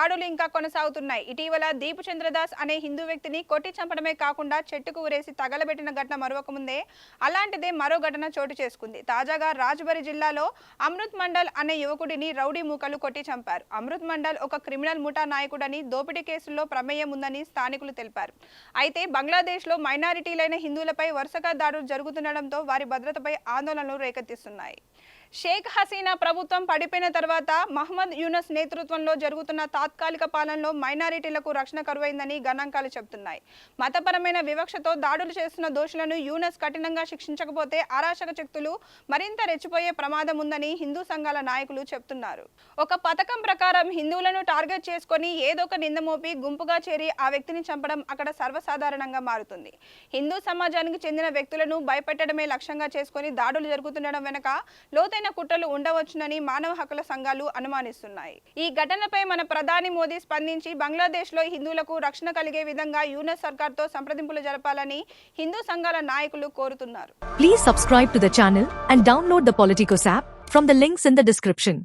దాడులు ఇంకా కొనసాగుతున్నాయి. ఇటీవల దీపు చంద్రదాస్ అనే హిందూ వ్యక్తిని కొట్టి చంపడమే కాకుండా చెట్టుకు ఊరేసి తగలబెట్టిన ఘటన మరొక ముందే అలాంటిదే మరో ఘటన చోటు చేసుకుంది. తాజాగా రాజ్బరి జిల్లాలో అమృత్ మండల్ అనే యువకుడిని రౌడీ మూకలు కొట్టి చంపారు. అమృత్ మండల్ ఒక క్రిమినల్ ముఠా నాయకుడని, దోపిడీ కేసుల్లో ప్రమేయం ఉందని స్థానికులు తెలిపారు. అయితే బంగ్లాదేశ్లో మైనారిటీలైన హిందువులపై వరుసగా దాడులు జరుగుతుండటంతో వారి భద్రతపై ఆందోళనలు రేకెత్తిస్తున్నాయి. షేక్ హసీనా ప్రభుత్వం పడిపోయిన తర్వాత మహమ్మద్ యూనస్ నేతృత్వంలో జరుగుతున్న తాత్కాలిక పాలనలో మైనారిటీలకు రక్షణ కరువైందని గణాంకాలు చెబుతున్నాయి. మతపరమైన వివక్షతో దాడులు చేస్తున్న దోషులను యూనస్ కఠినంగా శిక్షించకపోతే అరాచక శక్తులు మరింత రెచ్చిపోయే ప్రమాదం ఉందని హిందూ సంఘాల నాయకులు చెబుతున్నారు. ఒక పథకం ప్రకారం హిందువులను టార్గెట్ చేసుకొని ఏదో ఒక నింద మోపి గుంపుగా చేరి ఆ వ్యక్తిని చంపడం అక్కడ సర్వసాధారణంగా మారుతుంది. హిందూ సమాజానికి చెందిన వ్యక్తులను భయపెట్టడమే లక్ష్యంగా చేసుకుని దాడులు జరుగుతుండడం వెనుక లోతైన కుట్రలు ఉండవచ్చునని మానవ హక్కుల సంఘాలు అనుమానిస్తున్నాయి. ఈ ఘటనపై మన ప్రధాని మోదీ స్పందించి బంగ్లాదేశ్లో హిందువులకు రక్షణ కలిగే విధంగా యూనస్ సర్కార్తో సంప్రదింపులు జరపాలని హిందూ సంఘాల నాయకులు కోరుతున్నారు. Please subscribe to the channel and download the Politicos app from the links in the description.